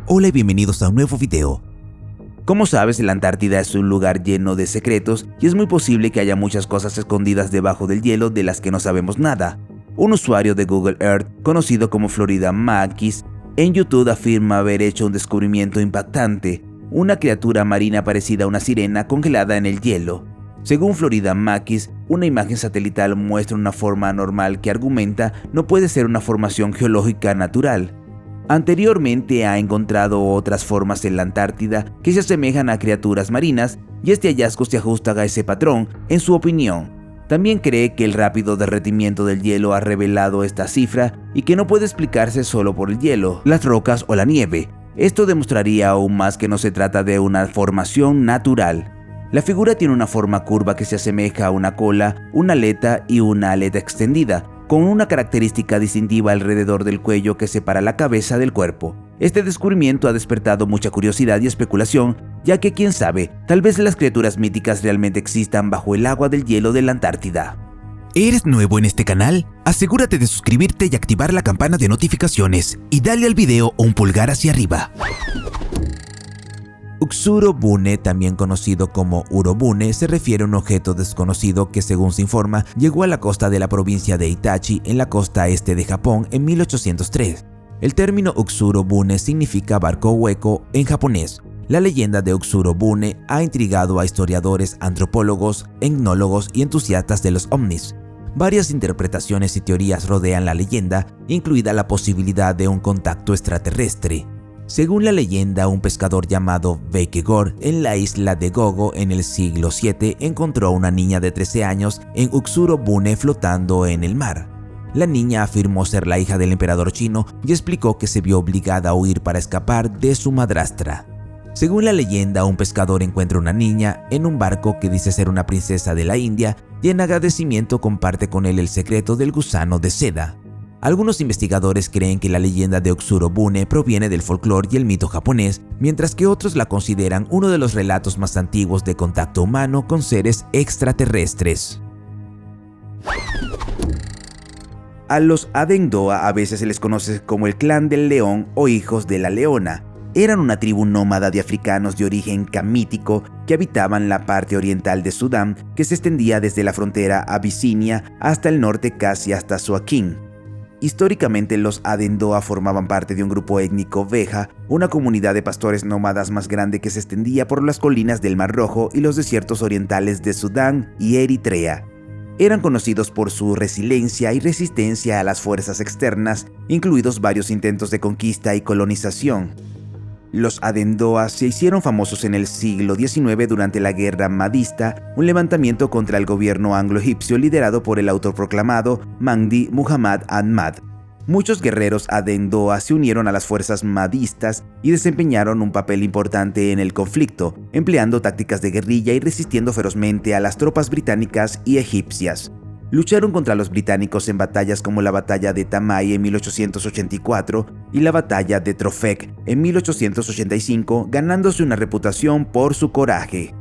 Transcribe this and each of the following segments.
Hola y bienvenidos a un nuevo video. Como sabes, la Antártida es un lugar lleno de secretos y es muy posible que haya muchas cosas escondidas debajo del hielo de las que no sabemos nada. Un usuario de Google Earth, conocido como Florida Maquis, en YouTube afirma haber hecho un descubrimiento impactante, una criatura marina parecida a una sirena congelada en el hielo. Según Florida Maquis, una imagen satelital muestra una forma anormal que argumenta no puede ser una formación geológica natural. Anteriormente ha encontrado otras formas en la Antártida que se asemejan a criaturas marinas y este hallazgo se ajusta a ese patrón, en su opinión. También cree que el rápido derretimiento del hielo ha revelado esta cifra y que no puede explicarse solo por el hielo, las rocas o la nieve. Esto demostraría aún más que no se trata de una formación natural. La figura tiene una forma curva que se asemeja a una cola, una aleta y una aleta extendida, con una característica distintiva alrededor del cuello que separa la cabeza del cuerpo. Este descubrimiento ha despertado mucha curiosidad y especulación, ya que quién sabe, tal vez las criaturas míticas realmente existan bajo el agua del hielo de la Antártida. ¿Eres nuevo en este canal? Asegúrate de suscribirte y activar la campana de notificaciones y dale al video un pulgar hacia arriba. Uxurobune, también conocido como Urobune, se refiere a un objeto desconocido que, según se informa, llegó a la costa de la provincia de Itachi en la costa este de Japón en 1803. El término Uxurobune significa barco hueco en japonés. La leyenda de Uxurobune ha intrigado a historiadores, antropólogos, etnólogos y entusiastas de los ovnis. Varias interpretaciones y teorías rodean la leyenda, incluida la posibilidad de un contacto extraterrestre. Según la leyenda, un pescador llamado Bakegor en la isla de Gogo en el siglo VII encontró a una niña de 13 años en Uxurobune flotando en el mar. La niña afirmó ser la hija del emperador chino y explicó que se vio obligada a huir para escapar de su madrastra. Según la leyenda, un pescador encuentra una niña en un barco que dice ser una princesa de la India y en agradecimiento comparte con él el secreto del gusano de seda. Algunos investigadores creen que la leyenda de Uxurobune proviene del folclore y el mito japonés, mientras que otros la consideran uno de los relatos más antiguos de contacto humano con seres extraterrestres. A los Adendoa a veces se les conoce como el clan del león o hijos de la leona. Eran una tribu nómada de africanos de origen camítico que habitaban la parte oriental de Sudán, que se extendía desde la frontera abisinia hasta el norte casi hasta Suaquín. Históricamente, los Adendoa formaban parte de un grupo étnico Veja, una comunidad de pastores nómadas más grande que se extendía por las colinas del Mar Rojo y los desiertos orientales de Sudán y Eritrea. Eran conocidos por su resiliencia y resistencia a las fuerzas externas, incluidos varios intentos de conquista y colonización. Los Adendoa se hicieron famosos en el siglo XIX durante la Guerra Mahdista, un levantamiento contra el gobierno anglo-egipcio liderado por el autoproclamado Mahdi Muhammad Ahmad. Muchos guerreros Adendoa se unieron a las fuerzas mahdistas y desempeñaron un papel importante en el conflicto, empleando tácticas de guerrilla y resistiendo ferozmente a las tropas británicas y egipcias. Lucharon contra los británicos en batallas como la batalla de Tamai en 1884 y la batalla de Trofec en 1885, ganándose una reputación por su coraje.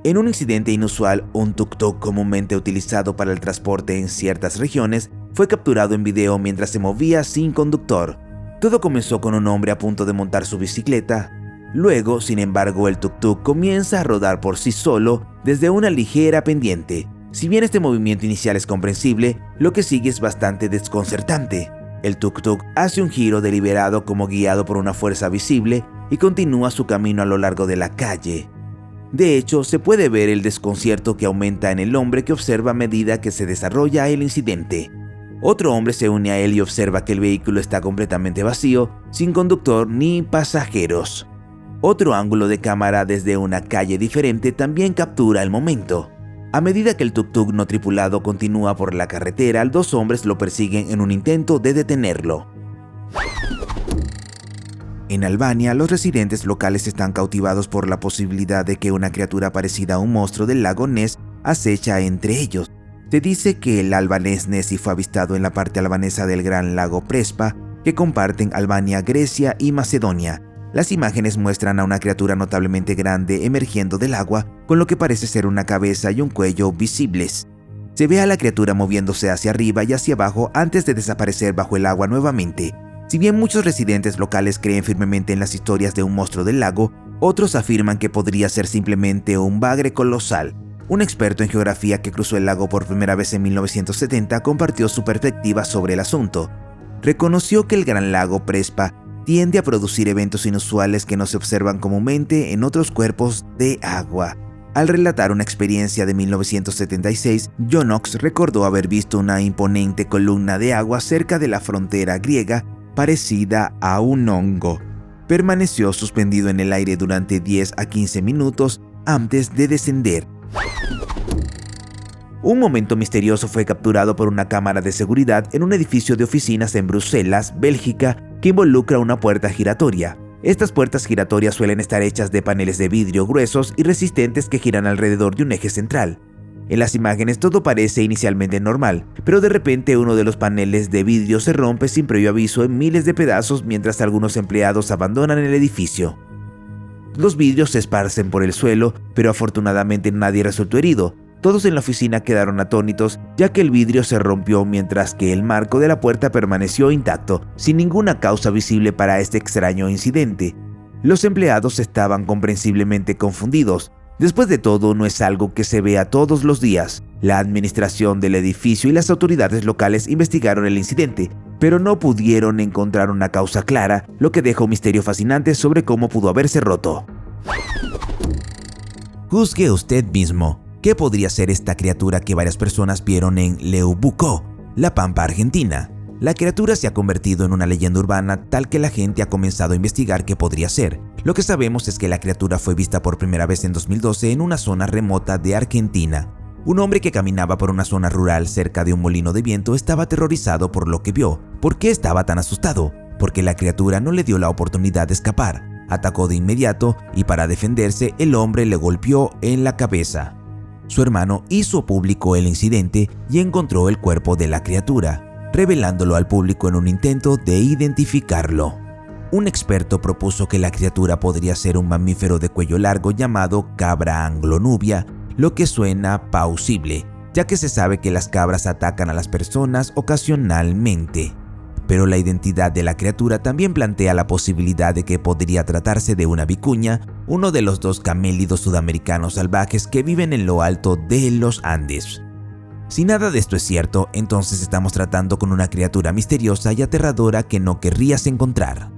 En un incidente inusual, un tuk-tuk comúnmente utilizado para el transporte en ciertas regiones fue capturado en video mientras se movía sin conductor. Todo comenzó con un hombre a punto de montar su bicicleta. Luego, sin embargo, el tuk-tuk comienza a rodar por sí solo desde una ligera pendiente. Si bien este movimiento inicial es comprensible, lo que sigue es bastante desconcertante. El tuk-tuk hace un giro deliberado como guiado por una fuerza visible y continúa su camino a lo largo de la calle. De hecho, se puede ver el desconcierto que aumenta en el hombre que observa a medida que se desarrolla el incidente. Otro hombre se une a él y observa que el vehículo está completamente vacío, sin conductor ni pasajeros. Otro ángulo de cámara desde una calle diferente también captura el momento. A medida que el tuk-tuk no tripulado continúa por la carretera, dos hombres lo persiguen en un intento de detenerlo. En Albania, los residentes locales están cautivados por la posibilidad de que una criatura parecida a un monstruo del lago Ness acecha entre ellos. Se dice que el albanés Nessi fue avistado en la parte albanesa del gran lago Prespa, que comparten Albania, Grecia y Macedonia. Las imágenes muestran a una criatura notablemente grande emergiendo del agua, con lo que parece ser una cabeza y un cuello visibles. Se ve a la criatura moviéndose hacia arriba y hacia abajo antes de desaparecer bajo el agua nuevamente. Si bien muchos residentes locales creen firmemente en las historias de un monstruo del lago, otros afirman que podría ser simplemente un bagre colosal. Un experto en geografía que cruzó el lago por primera vez en 1970 compartió su perspectiva sobre el asunto. Reconoció que el Gran Lago Prespa tiende a producir eventos inusuales que no se observan comúnmente en otros cuerpos de agua. Al relatar una experiencia de 1976, John Knox recordó haber visto una imponente columna de agua cerca de la frontera griega parecida a un hongo. Permaneció suspendido en el aire durante 10 a 15 minutos antes de descender. Un momento misterioso fue capturado por una cámara de seguridad en un edificio de oficinas en Bruselas, Bélgica, que involucra una puerta giratoria. Estas puertas giratorias suelen estar hechas de paneles de vidrio gruesos y resistentes que giran alrededor de un eje central. En las imágenes todo parece inicialmente normal, pero de repente uno de los paneles de vidrio se rompe sin previo aviso en miles de pedazos mientras algunos empleados abandonan el edificio. Los vidrios se esparcen por el suelo, pero afortunadamente nadie resultó herido. Todos en la oficina quedaron atónitos, ya que el vidrio se rompió mientras que el marco de la puerta permaneció intacto, sin ninguna causa visible para este extraño incidente. Los empleados estaban comprensiblemente confundidos. Después de todo, no es algo que se vea todos los días. La administración del edificio y las autoridades locales investigaron el incidente, pero no pudieron encontrar una causa clara, lo que deja un misterio fascinante sobre cómo pudo haberse roto. Juzgue usted mismo. ¿Qué podría ser esta criatura que varias personas vieron en Leubucó, La Pampa, Argentina? La criatura se ha convertido en una leyenda urbana tal que la gente ha comenzado a investigar qué podría ser. Lo que sabemos es que la criatura fue vista por primera vez en 2012 en una zona remota de Argentina. Un hombre que caminaba por una zona rural cerca de un molino de viento estaba aterrorizado por lo que vio. ¿Por qué estaba tan asustado? Porque la criatura no le dio la oportunidad de escapar. Atacó de inmediato y para defenderse el hombre le golpeó en la cabeza. Su hermano hizo público el incidente y encontró el cuerpo de la criatura, revelándolo al público en un intento de identificarlo. Un experto propuso que la criatura podría ser un mamífero de cuello largo llamado cabra anglonubia, lo que suena plausible, ya que se sabe que las cabras atacan a las personas ocasionalmente. Pero la identidad de la criatura también plantea la posibilidad de que podría tratarse de una vicuña, uno de los dos camélidos sudamericanos salvajes que viven en lo alto de los Andes. Si nada de esto es cierto, entonces estamos tratando con una criatura misteriosa y aterradora que no querrías encontrar.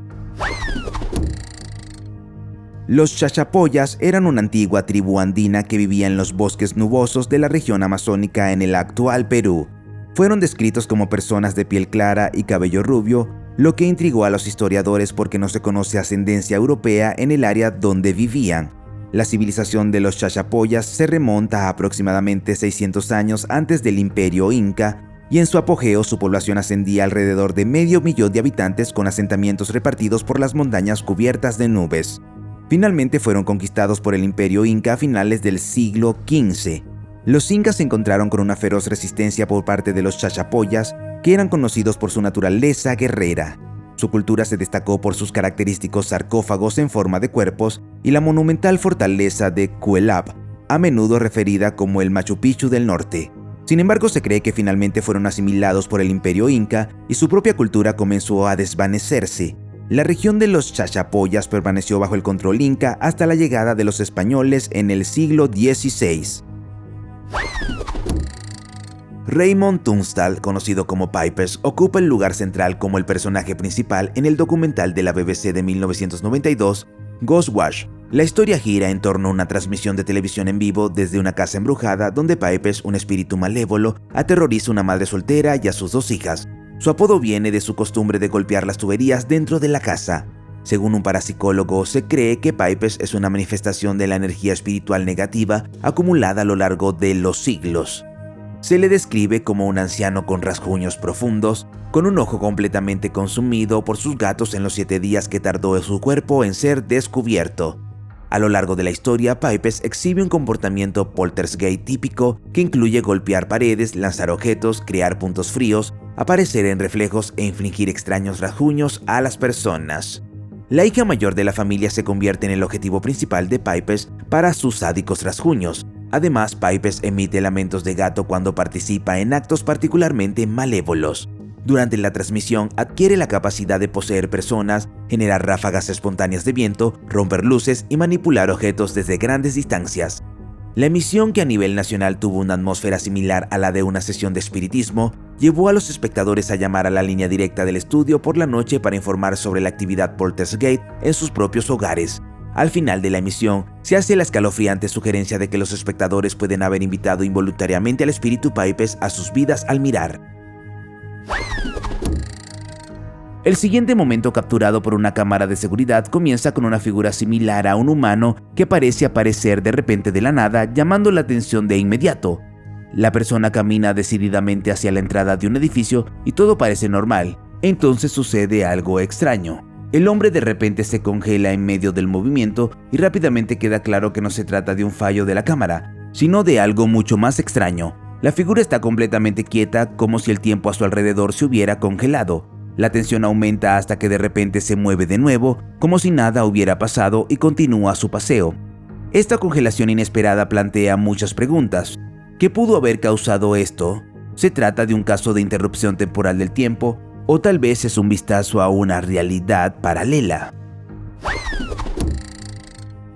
Los chachapoyas eran una antigua tribu andina que vivía en los bosques nubosos de la región amazónica en el actual Perú. Fueron descritos como personas de piel clara y cabello rubio, lo que intrigó a los historiadores porque no se conoce ascendencia europea en el área donde vivían. La civilización de los chachapoyas se remonta a aproximadamente 600 años antes del Imperio Inca, y en su apogeo su población ascendía alrededor de 500.000 de habitantes con asentamientos repartidos por las montañas cubiertas de nubes. Finalmente fueron conquistados por el Imperio Inca a finales del siglo XV. Los incas se encontraron con una feroz resistencia por parte de los chachapoyas, que eran conocidos por su naturaleza guerrera. Su cultura se destacó por sus característicos sarcófagos en forma de cuerpos y la monumental fortaleza de Cuelap, a menudo referida como el Machu Picchu del norte. Sin embargo, se cree que finalmente fueron asimilados por el Imperio Inca y su propia cultura comenzó a desvanecerse. La región de los chachapoyas permaneció bajo el control inca hasta la llegada de los españoles en el siglo XVI. Raymond Tunstall, conocido como Pipers, ocupa el lugar central como el personaje principal en el documental de la BBC de 1992, Ghostwatch. La historia gira en torno a una transmisión de televisión en vivo desde una casa embrujada donde Pipers, un espíritu malévolo, aterroriza a una madre soltera y a sus 2 hijas. Su apodo viene de su costumbre de golpear las tuberías dentro de la casa. Según un parapsicólogo, se cree que Pipers es una manifestación de la energía espiritual negativa acumulada a lo largo de los siglos. Se le describe como un anciano con rasguños profundos, con un ojo completamente consumido por sus gatos en los 7 días que tardó su cuerpo en ser descubierto. A lo largo de la historia, Pipers exhibe un comportamiento poltergeist típico que incluye golpear paredes, lanzar objetos, crear puntos fríos, aparecer en reflejos e infligir extraños rasguños a las personas. La hija mayor de la familia se convierte en el objetivo principal de Pipers para sus sádicos rasguños. Además, Pipers emite lamentos de gato cuando participa en actos particularmente malévolos. Durante la transmisión adquiere la capacidad de poseer personas, generar ráfagas espontáneas de viento, romper luces y manipular objetos desde grandes distancias. La emisión, que a nivel nacional tuvo una atmósfera similar a la de una sesión de espiritismo, llevó a los espectadores a llamar a la línea directa del estudio por la noche para informar sobre la actividad poltergeist en sus propios hogares. Al final de la emisión, se hace la escalofriante sugerencia de que los espectadores pueden haber invitado involuntariamente al espíritu Pipes a sus vidas al mirar. El siguiente momento capturado por una cámara de seguridad comienza con una figura similar a un humano que parece aparecer de repente de la nada, llamando la atención de inmediato. La persona camina decididamente hacia la entrada de un edificio y todo parece normal. Entonces sucede algo extraño. El hombre de repente se congela en medio del movimiento y rápidamente queda claro que no se trata de un fallo de la cámara, sino de algo mucho más extraño. La figura está completamente quieta, como si el tiempo a su alrededor se hubiera congelado. La tensión aumenta hasta que de repente se mueve de nuevo, como si nada hubiera pasado, y continúa su paseo. Esta congelación inesperada plantea muchas preguntas. ¿Qué pudo haber causado esto? ¿Se trata de un caso de interrupción temporal del tiempo? ¿O tal vez es un vistazo a una realidad paralela?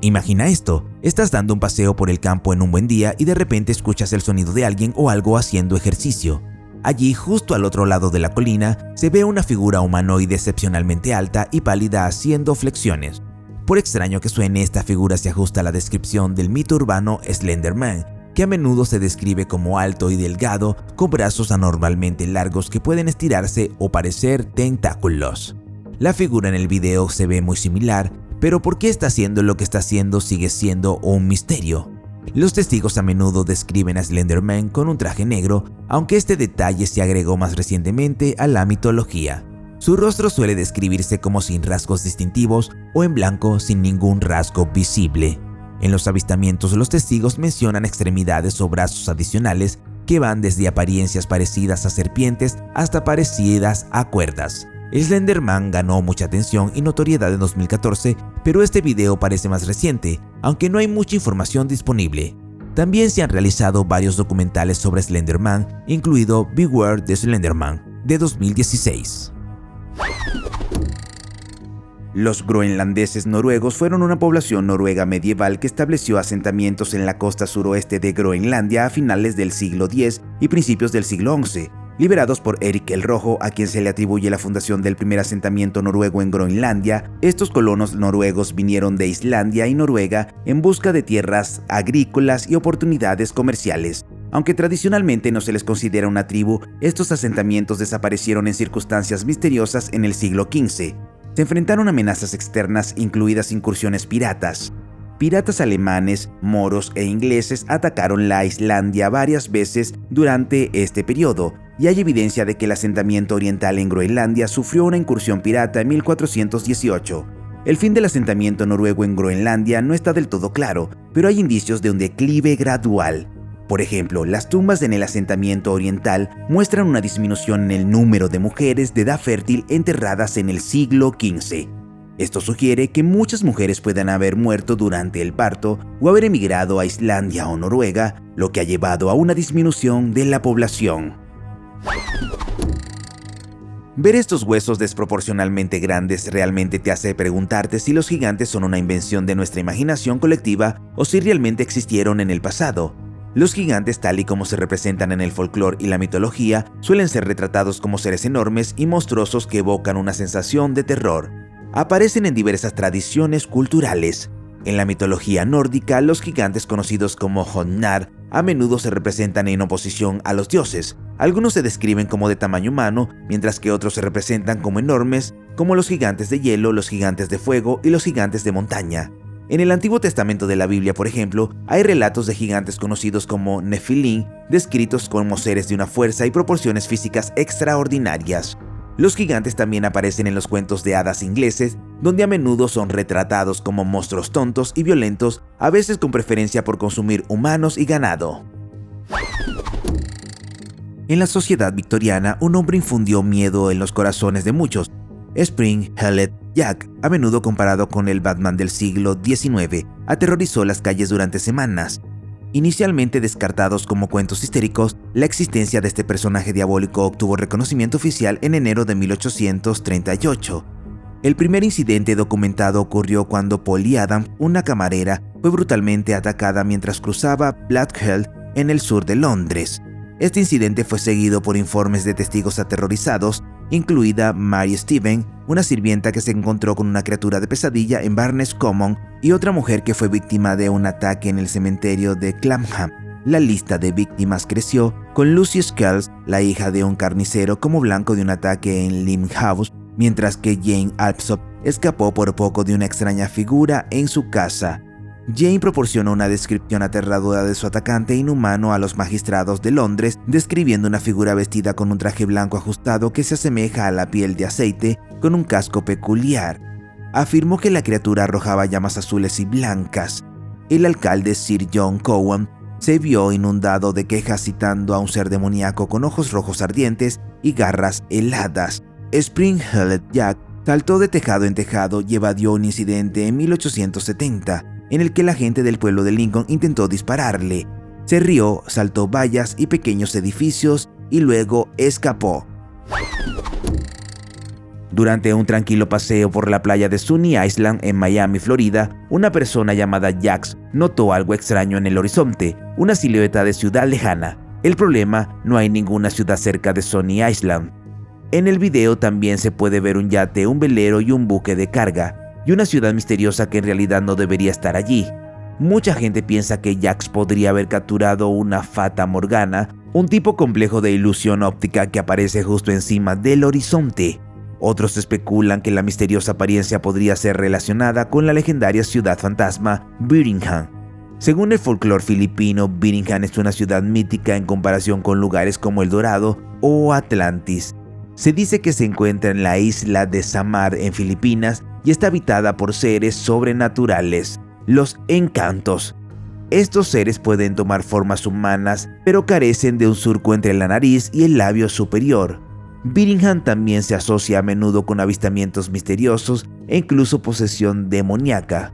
Imagina esto: estás dando un paseo por el campo en un buen día y de repente escuchas el sonido de alguien o algo haciendo ejercicio. Allí, justo al otro lado de la colina, se ve una figura humanoide excepcionalmente alta y pálida haciendo flexiones. Por extraño que suene, esta figura se ajusta a la descripción del mito urbano Slender Man, que a menudo se describe como alto y delgado, con brazos anormalmente largos que pueden estirarse o parecer tentáculos. La figura en el video se ve muy similar, pero ¿por qué está haciendo lo que está haciendo sigue siendo un misterio? Los testigos a menudo describen a Slender Man con un traje negro, aunque este detalle se agregó más recientemente a la mitología. Su rostro suele describirse como sin rasgos distintivos o en blanco sin ningún rasgo visible. En los avistamientos, los testigos mencionan extremidades o brazos adicionales que van desde apariencias parecidas a serpientes hasta parecidas a cuerdas. Slender Man ganó mucha atención y notoriedad en 2014, pero este video parece más reciente, aunque no hay mucha información disponible. También se han realizado varios documentales sobre Slender Man, incluido Beware the Slender Man, de 2016. Los groenlandeses noruegos fueron una población noruega medieval que estableció asentamientos en la costa suroeste de Groenlandia a finales del siglo X y principios del siglo XI. Liberados por Erik el Rojo, a quien se le atribuye la fundación del primer asentamiento noruego en Groenlandia, estos colonos noruegos vinieron de Islandia y Noruega en busca de tierras agrícolas y oportunidades comerciales. Aunque tradicionalmente no se les considera una tribu, estos asentamientos desaparecieron en circunstancias misteriosas en el siglo XV. Se enfrentaron a amenazas externas, incluidas incursiones piratas. Piratas alemanes, moros e ingleses atacaron la Islandia varias veces durante este periodo, y hay evidencia de que el asentamiento oriental en Groenlandia sufrió una incursión pirata en 1418. El fin del asentamiento noruego en Groenlandia no está del todo claro, pero hay indicios de un declive gradual. Por ejemplo, las tumbas en el asentamiento oriental muestran una disminución en el número de mujeres de edad fértil enterradas en el siglo XV. Esto sugiere que muchas mujeres puedan haber muerto durante el parto o haber emigrado a Islandia o Noruega, lo que ha llevado a una disminución de la población. Ver estos huesos desproporcionalmente grandes realmente te hace preguntarte si los gigantes son una invención de nuestra imaginación colectiva o si realmente existieron en el pasado. Los gigantes, tal y como se representan en el folclore y la mitología, suelen ser retratados como seres enormes y monstruosos que evocan una sensación de terror. Aparecen en diversas tradiciones culturales. En la mitología nórdica, los gigantes conocidos como Hrungnir a menudo se representan en oposición a los dioses. Algunos se describen como de tamaño humano, mientras que otros se representan como enormes, como los gigantes de hielo, los gigantes de fuego y los gigantes de montaña. En el Antiguo Testamento de la Biblia, por ejemplo, hay relatos de gigantes conocidos como Nefilim, descritos como seres de una fuerza y proporciones físicas extraordinarias. Los gigantes también aparecen en los cuentos de hadas ingleses, donde a menudo son retratados como monstruos tontos y violentos, a veces con preferencia por consumir humanos y ganado. En la sociedad victoriana, un hombre infundió miedo en los corazones de muchos. Spring-Heeled Jack, a menudo comparado con el Batman del siglo XIX, aterrorizó las calles durante semanas. Inicialmente descartados como cuentos histéricos, la existencia de este personaje diabólico obtuvo reconocimiento oficial en enero de 1838. El primer incidente documentado ocurrió cuando Polly Adams, una camarera, fue brutalmente atacada mientras cruzaba Blackheath en el sur de Londres. Este incidente fue seguido por informes de testigos aterrorizados, incluida Mary Stevens, una sirvienta que se encontró con una criatura de pesadilla en Barnes Common, y otra mujer que fue víctima de un ataque en el cementerio de Clapham. La lista de víctimas creció, con Lucy Scales, la hija de un carnicero, como blanco de un ataque en Limehouse, mientras que Jane Alsop escapó por poco de una extraña figura en su casa. Jane proporcionó una descripción aterradora de su atacante inhumano a los magistrados de Londres, describiendo una figura vestida con un traje blanco ajustado que se asemeja a la piel de aceite, con un casco peculiar. Afirmó que la criatura arrojaba llamas azules y blancas. El alcalde Sir John Cowan se vio inundado de quejas citando a un ser demoníaco con ojos rojos ardientes y garras heladas. Spring-Heeled Jack saltó de tejado en tejado y evadió un incidente en 1870, en el que la gente del pueblo de Lincoln intentó dispararle. Se rió, saltó vallas y pequeños edificios y luego escapó. Durante un tranquilo paseo por la playa de Sunny Island en Miami, Florida, una persona llamada Jax notó algo extraño en el horizonte, una silueta de ciudad lejana. El problema, no hay ninguna ciudad cerca de Sunny Island. En el video también se puede ver un yate, un velero y un buque de carga, y una ciudad misteriosa que en realidad no debería estar allí. Mucha gente piensa que Jax podría haber capturado una Fata Morgana, un tipo complejo de ilusión óptica que aparece justo encima del horizonte. Otros especulan que la misteriosa apariencia podría ser relacionada con la legendaria ciudad fantasma Birmingham. Según el folclore filipino, Birmingham es una ciudad mítica en comparación con lugares como El Dorado o Atlantis. Se dice que se encuentra en la isla de Samar en Filipinas y está habitada por seres sobrenaturales, los encantos. Estos seres pueden tomar formas humanas, pero carecen de un surco entre la nariz y el labio superior. Birmingham también se asocia a menudo con avistamientos misteriosos e incluso posesión demoníaca.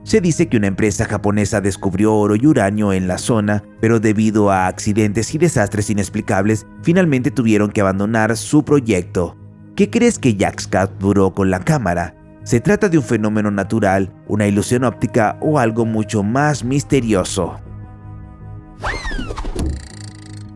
Se dice que una empresa japonesa descubrió oro y uranio en la zona, pero debido a accidentes y desastres inexplicables, finalmente tuvieron que abandonar su proyecto. ¿Qué crees que Jax capturó con la cámara? ¿Se trata de un fenómeno natural, una ilusión óptica o algo mucho más misterioso?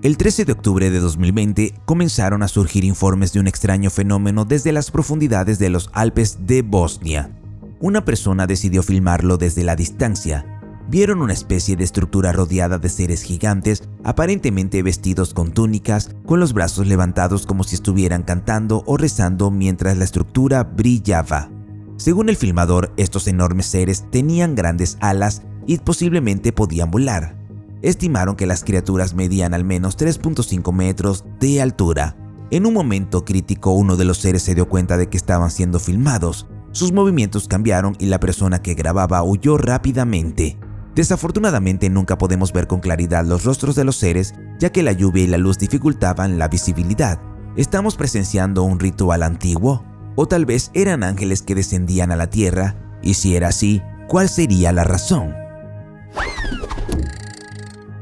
El 13 de octubre de 2020 comenzaron a surgir informes de un extraño fenómeno desde las profundidades de los Alpes de Bosnia. Una persona decidió filmarlo desde la distancia. Vieron una especie de estructura rodeada de seres gigantes, aparentemente vestidos con túnicas, con los brazos levantados como si estuvieran cantando o rezando mientras la estructura brillaba. Según el filmador, estos enormes seres tenían grandes alas y posiblemente podían volar. Estimaron que las criaturas medían al menos 3.5 metros de altura. En un momento crítico, uno de los seres se dio cuenta de que estaban siendo filmados. Sus movimientos cambiaron y la persona que grababa huyó rápidamente. Desafortunadamente nunca podemos ver con claridad los rostros de los seres, ya que la lluvia y la luz dificultaban la visibilidad. ¿Estamos presenciando un ritual antiguo? ¿O tal vez eran ángeles que descendían a la tierra? Y si era así, ¿cuál sería la razón?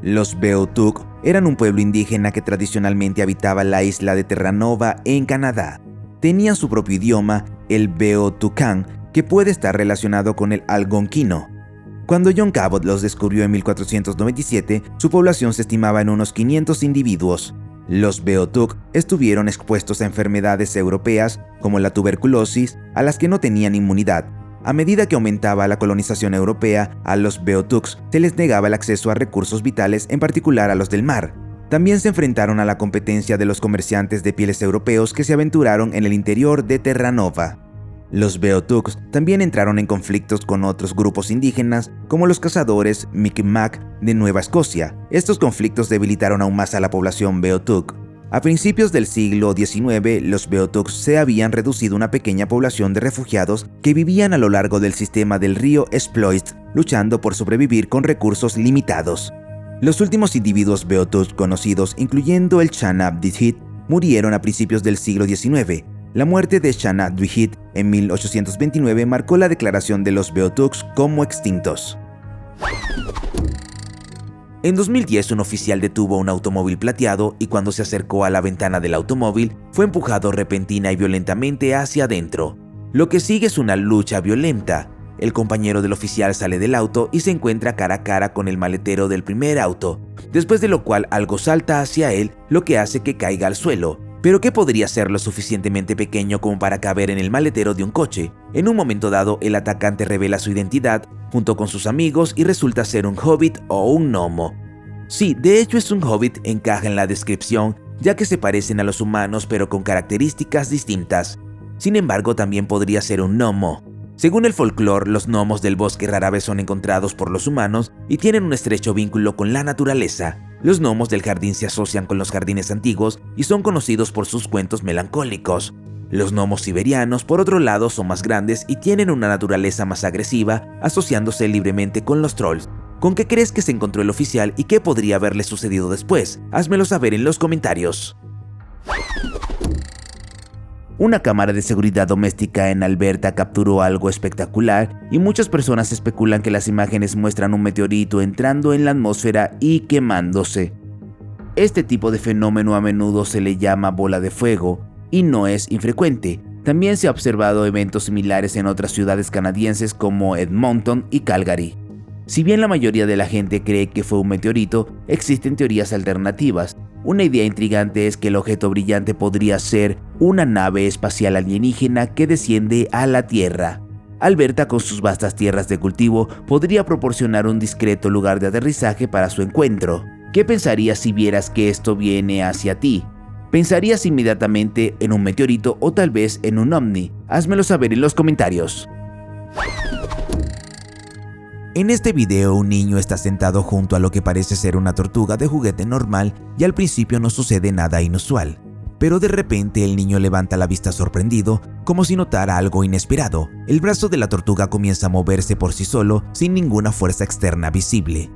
Los Beothuk eran un pueblo indígena que tradicionalmente habitaba la isla de Terranova en Canadá. Tenían su propio idioma, el Beothukang, que puede estar relacionado con el algonquino. Cuando John Cabot los descubrió en 1497, su población se estimaba en unos 500 individuos. Los Beothuk estuvieron expuestos a enfermedades europeas como la tuberculosis, a las que no tenían inmunidad. A medida que aumentaba la colonización europea, a los Beothuks se les negaba el acceso a recursos vitales, en particular a los del mar. También se enfrentaron a la competencia de los comerciantes de pieles europeos que se aventuraron en el interior de Terranova. Los Beothuks también entraron en conflictos con otros grupos indígenas, como los cazadores Mi'kmaq de Nueva Escocia. Estos conflictos debilitaron aún más a la población Beothuk. A principios del siglo XIX, los Beothuks se habían reducido a una pequeña población de refugiados que vivían a lo largo del sistema del río Sploit, luchando por sobrevivir con recursos limitados. Los últimos individuos Beothuk conocidos, incluyendo el Chanab-Dihit, murieron a principios del siglo XIX. La muerte de Chanab-Dihit en 1829 marcó la declaración de los Beothuks como extintos. En 2010, un oficial detuvo un automóvil plateado y cuando se acercó a la ventana del automóvil, fue empujado repentina y violentamente hacia adentro. Lo que sigue es una lucha violenta. El compañero del oficial sale del auto y se encuentra cara a cara con el maletero del primer auto, después de lo cual algo salta hacia él, lo que hace que caiga al suelo. Pero ¿qué podría ser lo suficientemente pequeño como para caber en el maletero de un coche? En un momento dado, el atacante revela su identidad junto con sus amigos y resulta ser un hobbit o un gnomo. Sí, de hecho es un hobbit, encaja en la descripción, ya que se parecen a los humanos pero con características distintas. Sin embargo, también podría ser un gnomo. Según el folclore, los gnomos del bosque rara vez son encontrados por los humanos y tienen un estrecho vínculo con la naturaleza. Los gnomos del jardín se asocian con los jardines antiguos y son conocidos por sus cuentos melancólicos. Los gnomos siberianos, por otro lado, son más grandes y tienen una naturaleza más agresiva, asociándose libremente con los trolls. ¿Con qué crees que se encontró el oficial y qué podría haberle sucedido después? Házmelo saber en los comentarios. Una cámara de seguridad doméstica en Alberta capturó algo espectacular y muchas personas especulan que las imágenes muestran un meteorito entrando en la atmósfera y quemándose. Este tipo de fenómeno a menudo se le llama bola de fuego y no es infrecuente. También se ha observado eventos similares en otras ciudades canadienses como Edmonton y Calgary. Si bien la mayoría de la gente cree que fue un meteorito, existen teorías alternativas. Una idea intrigante es que el objeto brillante podría ser una nave espacial alienígena que desciende a la Tierra. Alberta, con sus vastas tierras de cultivo, podría proporcionar un discreto lugar de aterrizaje para su encuentro. ¿Qué pensarías si vieras que esto viene hacia ti? ¿Pensarías inmediatamente en un meteorito o tal vez en un ovni? Házmelo saber en los comentarios. En este video, un niño está sentado junto a lo que parece ser una tortuga de juguete normal y al principio no sucede nada inusual. Pero de repente el niño levanta la vista sorprendido, como si notara algo inesperado. El brazo de la tortuga comienza a moverse por sí solo, sin ninguna fuerza externa visible.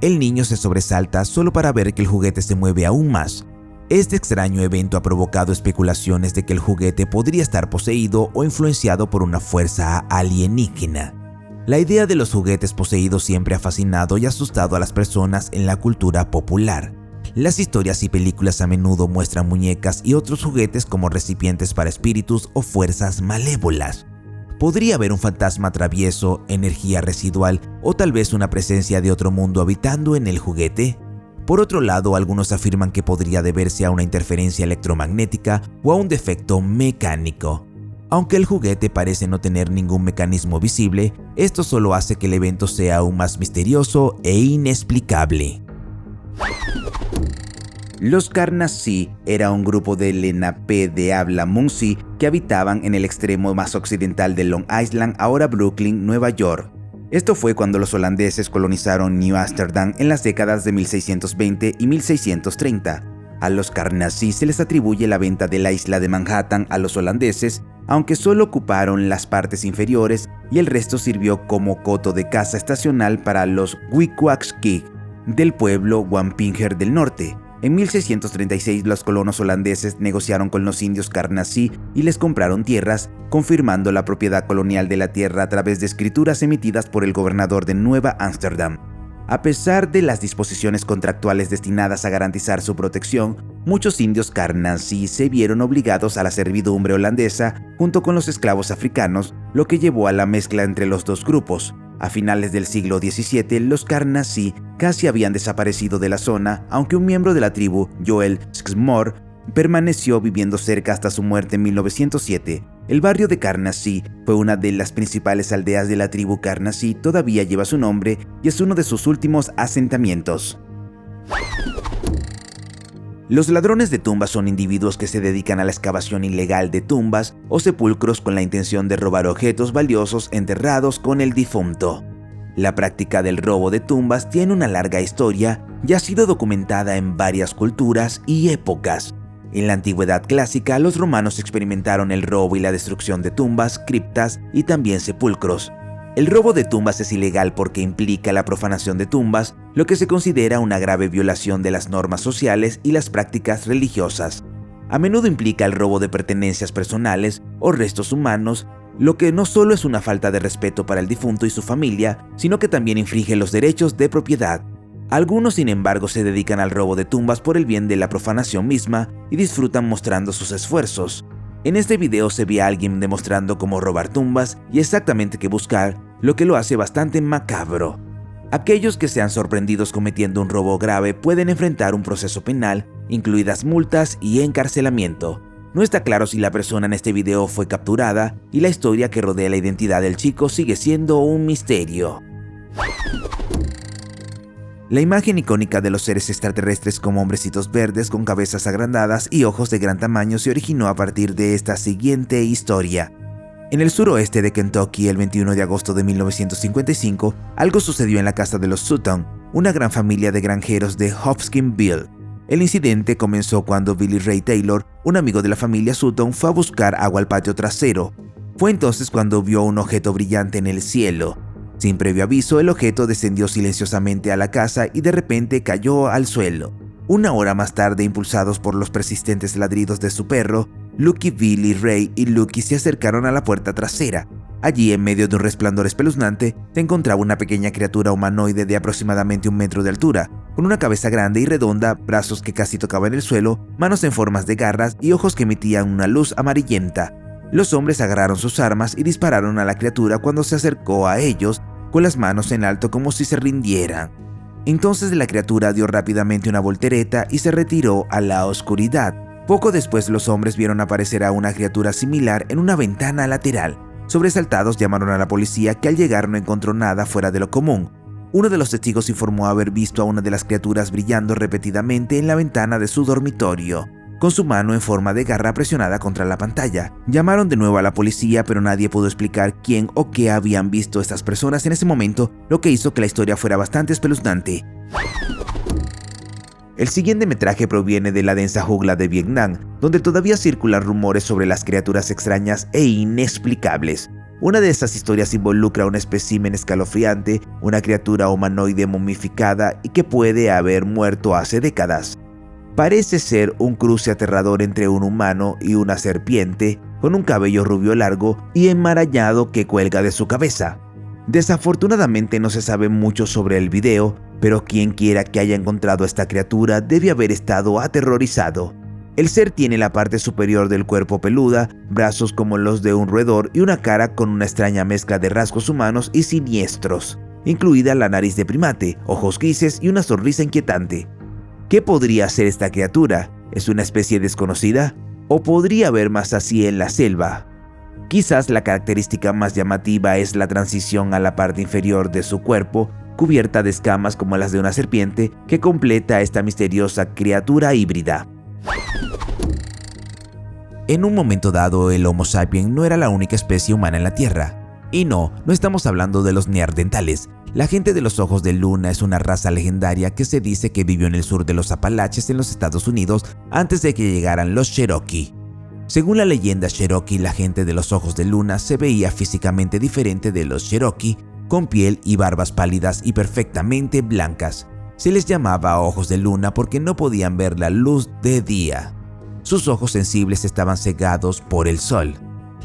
El niño se sobresalta solo para ver que el juguete se mueve aún más. Este extraño evento ha provocado especulaciones de que el juguete podría estar poseído o influenciado por una fuerza alienígena. La idea de los juguetes poseídos siempre ha fascinado y asustado a las personas en la cultura popular. Las historias y películas a menudo muestran muñecas y otros juguetes como recipientes para espíritus o fuerzas malévolas. ¿Podría haber un fantasma travieso, energía residual o tal vez una presencia de otro mundo habitando en el juguete? Por otro lado, algunos afirman que podría deberse a una interferencia electromagnética o a un defecto mecánico. Aunque el juguete parece no tener ningún mecanismo visible, esto solo hace que el evento sea aún más misterioso e inexplicable. Los Karnasí era un grupo de Lenape de habla Munsee que habitaban en el extremo más occidental de Long Island, ahora Brooklyn, Nueva York. Esto fue cuando los holandeses colonizaron New Amsterdam en las décadas de 1620 y 1630. A los Karnasí se les atribuye la venta de la isla de Manhattan a los holandeses, aunque solo ocuparon las partes inferiores y el resto sirvió como coto de caza estacional para los Wickwacks del pueblo Wampinger del norte. En 1636 los colonos holandeses negociaron con los indios Karnasí y les compraron tierras, confirmando la propiedad colonial de la tierra a través de escrituras emitidas por el gobernador de Nueva Ámsterdam. A pesar de las disposiciones contractuales destinadas a garantizar su protección, muchos indios Karnasí se vieron obligados a la servidumbre holandesa junto con los esclavos africanos, lo que llevó a la mezcla entre los dos grupos. A finales del siglo XVII, los Karnasí casi habían desaparecido de la zona, aunque un miembro de la tribu, Joel Skmore, permaneció viviendo cerca hasta su muerte en 1907. El barrio de Karnasí fue una de las principales aldeas de la tribu Karnasí, todavía lleva su nombre y es uno de sus últimos asentamientos. Los ladrones de tumbas son individuos que se dedican a la excavación ilegal de tumbas o sepulcros con la intención de robar objetos valiosos enterrados con el difunto. La práctica del robo de tumbas tiene una larga historia y ha sido documentada en varias culturas y épocas. En la antigüedad clásica, los romanos experimentaron el robo y la destrucción de tumbas, criptas y también sepulcros. El robo de tumbas es ilegal porque implica la profanación de tumbas, lo que se considera una grave violación de las normas sociales y las prácticas religiosas. A menudo implica el robo de pertenencias personales o restos humanos, lo que no solo es una falta de respeto para el difunto y su familia, sino que también infringe los derechos de propiedad. Algunos, sin embargo, se dedican al robo de tumbas por el bien de la profanación misma y disfrutan mostrando sus esfuerzos. En este video se ve a alguien demostrando cómo robar tumbas y exactamente qué buscar, lo que lo hace bastante macabro. Aquellos que sean sorprendidos cometiendo un robo grave pueden enfrentar un proceso penal, incluidas multas y encarcelamiento. No está claro si la persona en este video fue capturada y la historia que rodea la identidad del chico sigue siendo un misterio. La imagen icónica de los seres extraterrestres como hombrecitos verdes con cabezas agrandadas y ojos de gran tamaño se originó a partir de esta siguiente historia. En el suroeste de Kentucky, el 21 de agosto de 1955, algo sucedió en la casa de los Sutton, una gran familia de granjeros de Hopkinsville. El incidente comenzó cuando Billy Ray Taylor, un amigo de la familia Sutton, fue a buscar agua al patio trasero. Fue entonces cuando vio un objeto brillante en el cielo. Sin previo aviso, el objeto descendió silenciosamente a la casa y de repente cayó al suelo. Una hora más tarde, impulsados por los persistentes ladridos de su perro, Lucky, Billy, Ray y Lucky se acercaron a la puerta trasera. Allí, en medio de un resplandor espeluznante, se encontraba una pequeña criatura humanoide de aproximadamente 1 metro de altura, con una cabeza grande y redonda, brazos que casi tocaban el suelo, manos en formas de garras y ojos que emitían una luz amarillenta. Los hombres agarraron sus armas y dispararon a la criatura cuando se acercó a ellos, con las manos en alto como si se rindieran. Entonces la criatura dio rápidamente una voltereta y se retiró a la oscuridad. Poco después los hombres vieron aparecer a una criatura similar en una ventana lateral. Sobresaltados llamaron a la policía, que al llegar no encontró nada fuera de lo común. Uno de los testigos informó haber visto a una de las criaturas brillando repetidamente en la ventana de su dormitorio, con su mano en forma de garra presionada contra la pantalla. Llamaron de nuevo a la policía, pero nadie pudo explicar quién o qué habían visto estas personas en ese momento, lo que hizo que la historia fuera bastante espeluznante. El siguiente metraje proviene de la densa jungla de Vietnam, donde todavía circulan rumores sobre las criaturas extrañas e inexplicables. Una de esas historias involucra un espécimen escalofriante, una criatura humanoide momificada y que puede haber muerto hace décadas. Parece ser un cruce aterrador entre un humano y una serpiente, con un cabello rubio largo y enmarañado que cuelga de su cabeza. Desafortunadamente no se sabe mucho sobre el video, pero quien quiera que haya encontrado a esta criatura debe haber estado aterrorizado. El ser tiene la parte superior del cuerpo peluda, brazos como los de un roedor y una cara con una extraña mezcla de rasgos humanos y siniestros, incluida la nariz de primate, ojos grises y una sonrisa inquietante. ¿Qué podría ser esta criatura? ¿Es una especie desconocida? ¿O podría haber más así en la selva? Quizás la característica más llamativa es la transición a la parte inferior de su cuerpo, cubierta de escamas como las de una serpiente, que completa a esta misteriosa criatura híbrida. En un momento dado, el Homo sapiens no era la única especie humana en la Tierra. Y no estamos hablando de los neandertales. La gente de los ojos de luna es una raza legendaria que se dice que vivió en el sur de los Apalaches en los Estados Unidos antes de que llegaran los Cherokee. Según la leyenda Cherokee, la gente de los ojos de luna se veía físicamente diferente de los Cherokee, con piel y barbas pálidas y perfectamente blancas. Se les llamaba ojos de luna porque no podían ver la luz de día. Sus ojos sensibles estaban cegados por el sol.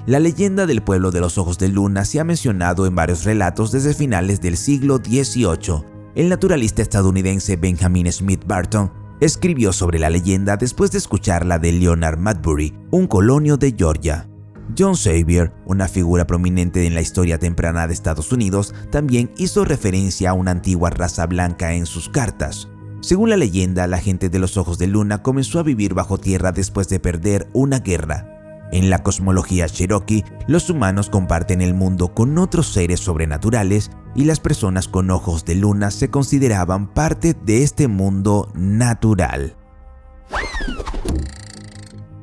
La leyenda del pueblo de los ojos de luna se ha mencionado en varios relatos desde finales del siglo XVIII. El naturalista estadounidense Benjamin Smith Barton escribió sobre la leyenda después de escucharla de Leonard Madbury, un colonio de Georgia. John Sevier, una figura prominente en la historia temprana de Estados Unidos, también hizo referencia a una antigua raza blanca en sus cartas. Según la leyenda, la gente de los ojos de luna comenzó a vivir bajo tierra después de perder una guerra. En la cosmología Cherokee, los humanos comparten el mundo con otros seres sobrenaturales y las personas con ojos de luna se consideraban parte de este mundo natural.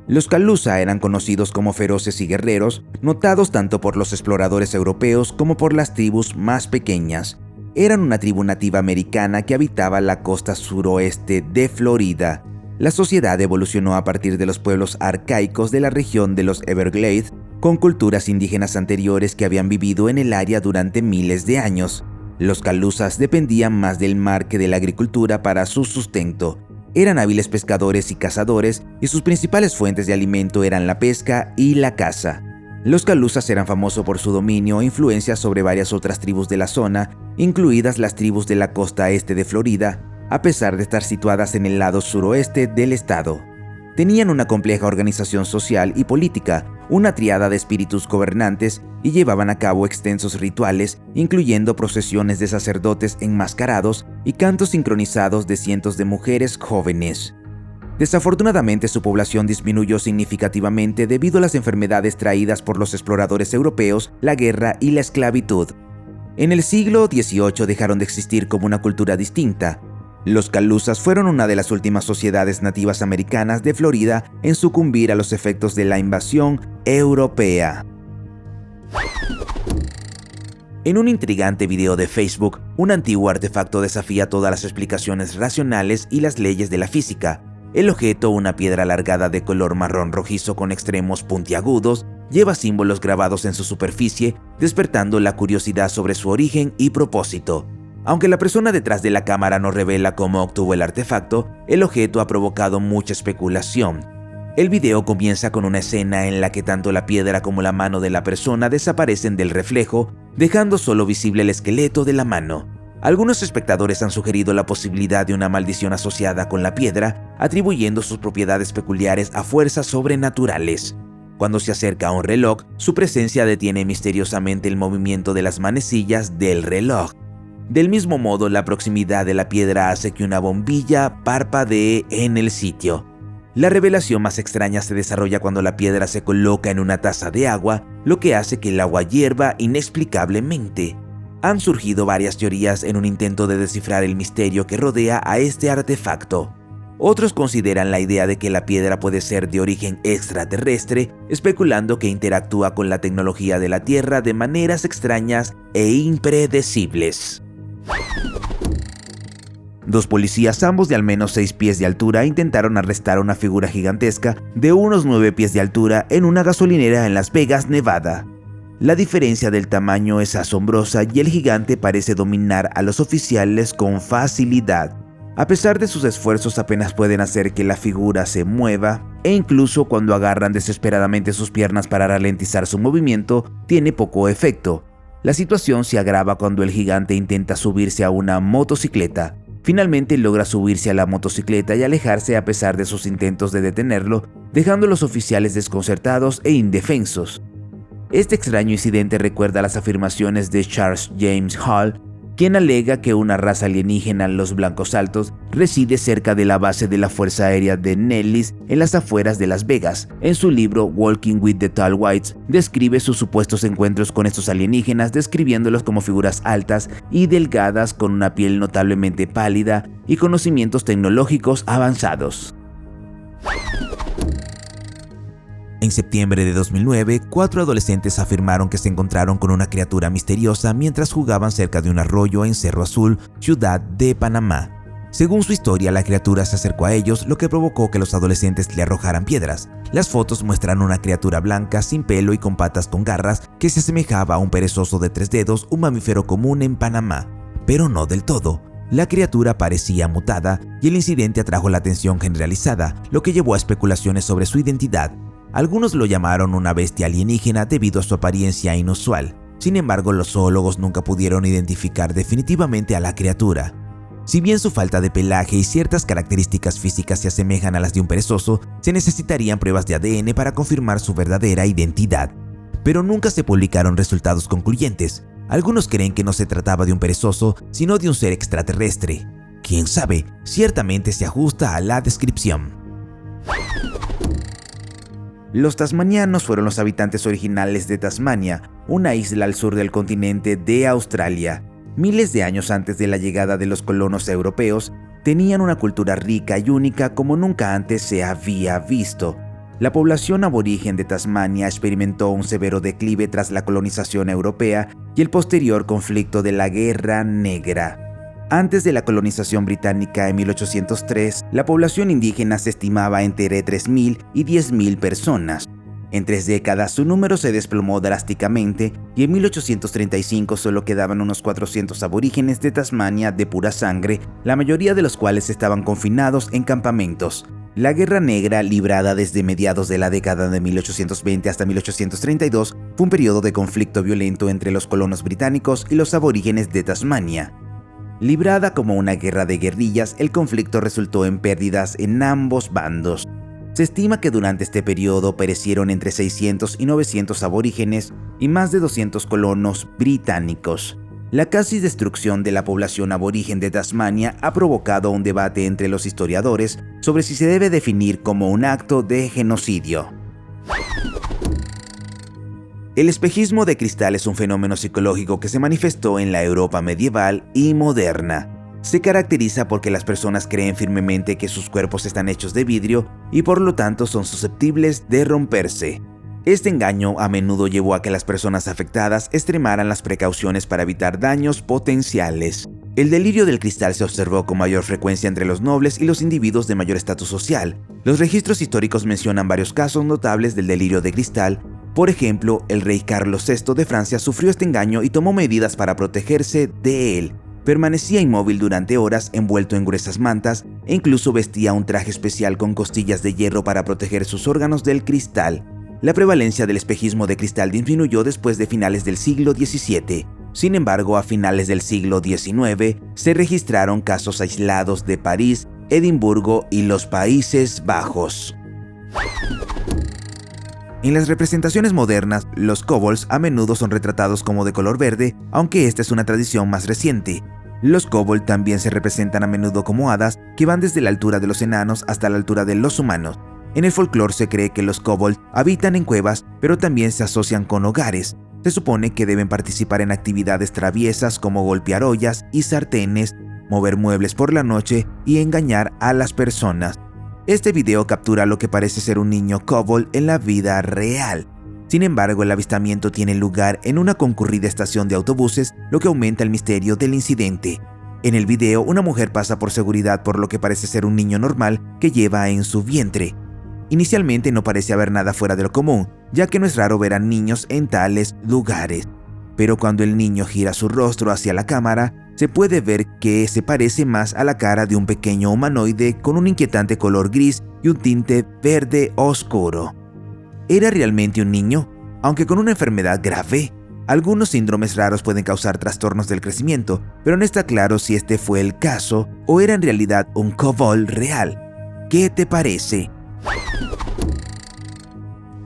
Los Calusa eran conocidos como feroces y guerreros, notados tanto por los exploradores europeos como por las tribus más pequeñas. Eran una tribu nativa americana que habitaba la costa suroeste de Florida. La sociedad evolucionó a partir de los pueblos arcaicos de la región de los Everglades, con culturas indígenas anteriores que habían vivido en el área durante miles de años. Los Calusas dependían más del mar que de la agricultura para su sustento. Eran hábiles pescadores y cazadores, y sus principales fuentes de alimento eran la pesca y la caza. Los Calusas eran famosos por su dominio e influencia sobre varias otras tribus de la zona, incluidas las tribus de la costa este de Florida, a pesar de estar situadas en el lado suroeste del estado. Tenían una compleja organización social y política, una tríada de espíritus gobernantes y llevaban a cabo extensos rituales, incluyendo procesiones de sacerdotes enmascarados y cantos sincronizados de cientos de mujeres jóvenes. Desafortunadamente, su población disminuyó significativamente debido a las enfermedades traídas por los exploradores europeos, la guerra y la esclavitud. En el siglo XVIII dejaron de existir como una cultura distinta. Los Calusas fueron una de las últimas sociedades nativas americanas de Florida en sucumbir a los efectos de la invasión europea. En un intrigante video de Facebook, un antiguo artefacto desafía todas las explicaciones racionales y las leyes de la física. El objeto, una piedra alargada de color marrón rojizo con extremos puntiagudos, lleva símbolos grabados en su superficie, despertando la curiosidad sobre su origen y propósito. Aunque la persona detrás de la cámara no revela cómo obtuvo el artefacto, el objeto ha provocado mucha especulación. El video comienza con una escena en la que tanto la piedra como la mano de la persona desaparecen del reflejo, dejando solo visible el esqueleto de la mano. Algunos espectadores han sugerido la posibilidad de una maldición asociada con la piedra, atribuyendo sus propiedades peculiares a fuerzas sobrenaturales. Cuando se acerca a un reloj, su presencia detiene misteriosamente el movimiento de las manecillas del reloj. Del mismo modo, la proximidad de la piedra hace que una bombilla parpadee en el sitio. La revelación más extraña se desarrolla cuando la piedra se coloca en una taza de agua, lo que hace que el agua hierva inexplicablemente. Han surgido varias teorías en un intento de descifrar el misterio que rodea a este artefacto. Otros consideran la idea de que la piedra puede ser de origen extraterrestre, especulando que interactúa con la tecnología de la Tierra de maneras extrañas e impredecibles. Dos policías, ambos de al menos 6 pies de altura, intentaron arrestar a una figura gigantesca de unos 9 pies de altura en una gasolinera en Las Vegas, Nevada. La diferencia del tamaño es asombrosa y el gigante parece dominar a los oficiales con facilidad. A pesar de sus esfuerzos, apenas pueden hacer que la figura se mueva, e incluso cuando agarran desesperadamente sus piernas para ralentizar su movimiento, tiene poco efecto. La situación se agrava cuando el gigante intenta subirse a una motocicleta. Finalmente logra subirse a la motocicleta y alejarse a pesar de sus intentos de detenerlo, dejando a los oficiales desconcertados e indefensos. Este extraño incidente recuerda las afirmaciones de Charles James Hall, quien alega que una raza alienígena, los blancos altos, reside cerca de la base de la Fuerza Aérea de Nellis en las afueras de Las Vegas. En su libro Walking with the Tall Whites, describe sus supuestos encuentros con estos alienígenas, describiéndolos como figuras altas y delgadas con una piel notablemente pálida y conocimientos tecnológicos avanzados. En septiembre de 2009, 4 adolescentes afirmaron que se encontraron con una criatura misteriosa mientras jugaban cerca de un arroyo en Cerro Azul, ciudad de Panamá. Según su historia, la criatura se acercó a ellos, lo que provocó que los adolescentes le arrojaran piedras. Las fotos muestran una criatura blanca, sin pelo y con patas con garras, que se asemejaba a un perezoso de 3 dedos, un mamífero común en Panamá. Pero no del todo. La criatura parecía mutada y el incidente atrajo la atención generalizada, lo que llevó a especulaciones sobre su identidad. Algunos lo llamaron una bestia alienígena debido a su apariencia inusual. Sin embargo, los zoólogos nunca pudieron identificar definitivamente a la criatura. Si bien su falta de pelaje y ciertas características físicas se asemejan a las de un perezoso, se necesitarían pruebas de ADN para confirmar su verdadera identidad. Pero nunca se publicaron resultados concluyentes. Algunos creen que no se trataba de un perezoso, sino de un ser extraterrestre. ¿Quién sabe? Ciertamente se ajusta a la descripción. Los tasmanianos fueron los habitantes originales de Tasmania, una isla al sur del continente de Australia. Miles de años antes de la llegada de los colonos europeos, tenían una cultura rica y única como nunca antes se había visto. La población aborigen de Tasmania experimentó un severo declive tras la colonización europea y el posterior conflicto de la Guerra Negra. Antes de la colonización británica en 1803, la población indígena se estimaba entre 3.000 y 10.000 personas. En 3 décadas su número se desplomó drásticamente y en 1835 solo quedaban unos 400 aborígenes de Tasmania de pura sangre, la mayoría de los cuales estaban confinados en campamentos. La Guerra Negra, librada desde mediados de la década de 1820 hasta 1832, fue un periodo de conflicto violento entre los colonos británicos y los aborígenes de Tasmania. Librada como una guerra de guerrillas, el conflicto resultó en pérdidas en ambos bandos. Se estima que durante este periodo perecieron entre 600 y 900 aborígenes y más de 200 colonos británicos. La casi destrucción de la población aborigen de Tasmania ha provocado un debate entre los historiadores sobre si se debe definir como un acto de genocidio. El espejismo de cristal es un fenómeno psicológico que se manifestó en la Europa medieval y moderna. Se caracteriza porque las personas creen firmemente que sus cuerpos están hechos de vidrio y por lo tanto son susceptibles de romperse. Este engaño a menudo llevó a que las personas afectadas extremaran las precauciones para evitar daños potenciales. El delirio del cristal se observó con mayor frecuencia entre los nobles y los individuos de mayor estatus social. Los registros históricos mencionan varios casos notables del delirio de cristal. Por ejemplo, el rey Carlos VI de Francia sufrió este engaño y tomó medidas para protegerse de él. Permanecía inmóvil durante horas envuelto en gruesas mantas e incluso vestía un traje especial con costillas de hierro para proteger sus órganos del cristal. La prevalencia del espejismo de cristal disminuyó después de finales del siglo XVII. Sin embargo, a finales del siglo XIX se registraron casos aislados de París, Edimburgo y los Países Bajos. En las representaciones modernas, los kobolds a menudo son retratados como de color verde, aunque esta es una tradición más reciente. Los kobolds también se representan a menudo como hadas que van desde la altura de los enanos hasta la altura de los humanos. En el folclore se cree que los kobolds habitan en cuevas, pero también se asocian con hogares. Se supone que deben participar en actividades traviesas como golpear ollas y sartenes, mover muebles por la noche y engañar a las personas. Este video captura lo que parece ser un niño kobold en la vida real. Sin embargo, el avistamiento tiene lugar en una concurrida estación de autobuses, lo que aumenta el misterio del incidente. En el video, una mujer pasa por seguridad por lo que parece ser un niño normal que lleva en su vientre. Inicialmente no parece haber nada fuera de lo común, ya que no es raro ver a niños en tales lugares. Pero cuando el niño gira su rostro hacia la cámara, se puede ver que se parece más a la cara de un pequeño humanoide con un inquietante color gris y un tinte verde oscuro. ¿Era realmente un niño? Aunque con una enfermedad grave. Algunos síndromes raros pueden causar trastornos del crecimiento, pero no está claro si este fue el caso o era en realidad un kobold real. ¿Qué te parece?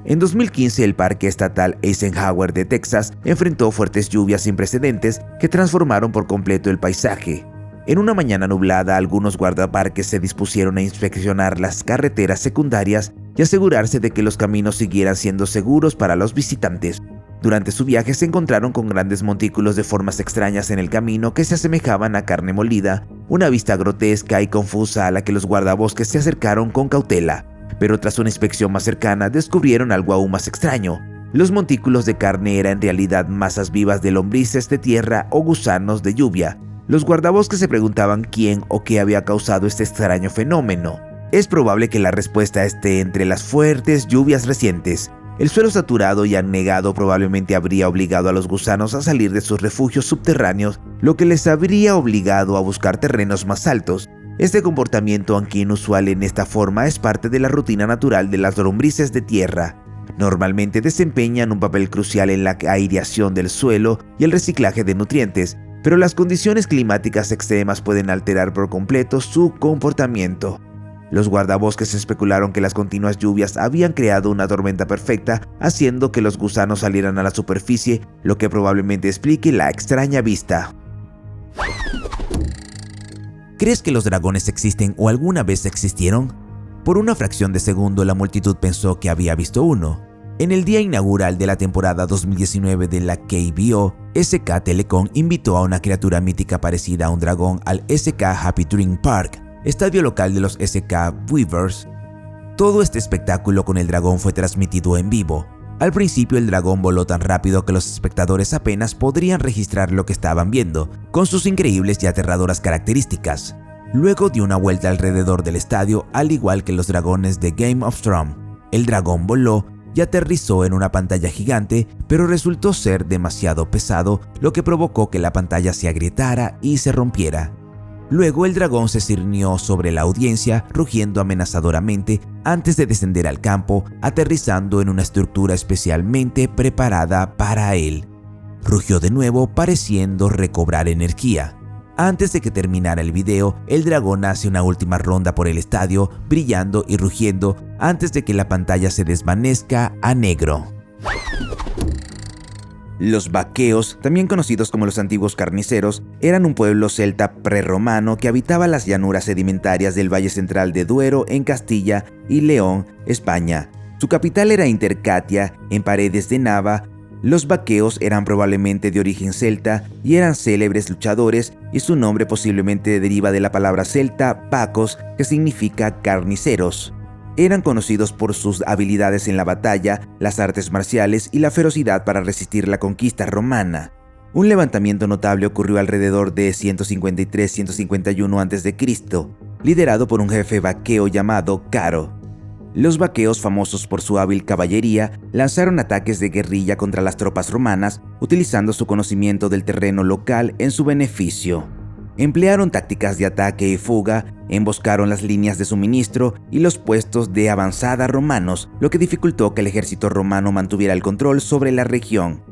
En 2015, el Parque Estatal Eisenhower de Texas enfrentó fuertes lluvias sin precedentes que transformaron por completo el paisaje. En una mañana nublada, algunos guardaparques se dispusieron a inspeccionar las carreteras secundarias y asegurarse de que los caminos siguieran siendo seguros para los visitantes. Durante su viaje se encontraron con grandes montículos de formas extrañas en el camino que se asemejaban a carne molida, una vista grotesca y confusa a la que los guardabosques se acercaron con cautela. Pero tras una inspección más cercana descubrieron algo aún más extraño. Los montículos de carne eran en realidad masas vivas de lombrices de tierra o gusanos de lluvia. Los guardabosques se preguntaban quién o qué había causado este extraño fenómeno. Es probable que la respuesta esté entre las fuertes lluvias recientes. El suelo saturado y anegado probablemente habría obligado a los gusanos a salir de sus refugios subterráneos, lo que les habría obligado a buscar terrenos más altos. Este comportamiento, aunque inusual en esta forma, es parte de la rutina natural de las lombrices de tierra. Normalmente desempeñan un papel crucial en la aireación del suelo y el reciclaje de nutrientes, pero las condiciones climáticas extremas pueden alterar por completo su comportamiento. Los guardabosques especularon que las continuas lluvias habían creado una tormenta perfecta, haciendo que los gusanos salieran a la superficie, lo que probablemente explique la extraña vista. ¿Crees que los dragones existen o alguna vez existieron? Por una fracción de segundo la multitud pensó que había visto uno. En el día inaugural de la temporada 2019 de la KBO, SK Telecom invitó a una criatura mítica parecida a un dragón al SK Happy Dream Park, estadio local de los SK Weavers. Todo este espectáculo con el dragón fue transmitido en vivo. Al principio el dragón voló tan rápido que los espectadores apenas podrían registrar lo que estaban viendo, con sus increíbles y aterradoras características. Luego dio una vuelta alrededor del estadio, al igual que los dragones de Game of Thrones. El dragón voló y aterrizó en una pantalla gigante, pero resultó ser demasiado pesado, lo que provocó que la pantalla se agrietara y se rompiera. Luego el dragón se cernió sobre la audiencia, rugiendo amenazadoramente antes de descender al campo, aterrizando en una estructura especialmente preparada para él. Rugió de nuevo, pareciendo recobrar energía. Antes de que terminara el video, el dragón hace una última ronda por el estadio, brillando y rugiendo antes de que la pantalla se desvanezca a negro. Los vaqueos, también conocidos como los antiguos carniceros, eran un pueblo celta prerromano que habitaba las llanuras sedimentarias del Valle Central de Duero en Castilla y León, España. Su capital era Intercatia, en Paredes de Nava. Los vaqueos eran probablemente de origen celta y eran célebres luchadores, y su nombre posiblemente deriva de la palabra celta vacos, que significa carniceros. Eran conocidos por sus habilidades en la batalla, las artes marciales y la ferocidad para resistir la conquista romana. Un levantamiento notable ocurrió alrededor de 153-151 a.C., liderado por un jefe vaqueo llamado Caro. Los vaqueos, famosos por su hábil caballería, lanzaron ataques de guerrilla contra las tropas romanas, utilizando su conocimiento del terreno local en su beneficio. Emplearon tácticas de ataque y fuga, emboscaron las líneas de suministro y los puestos de avanzada romanos, lo que dificultó que el ejército romano mantuviera el control sobre la región.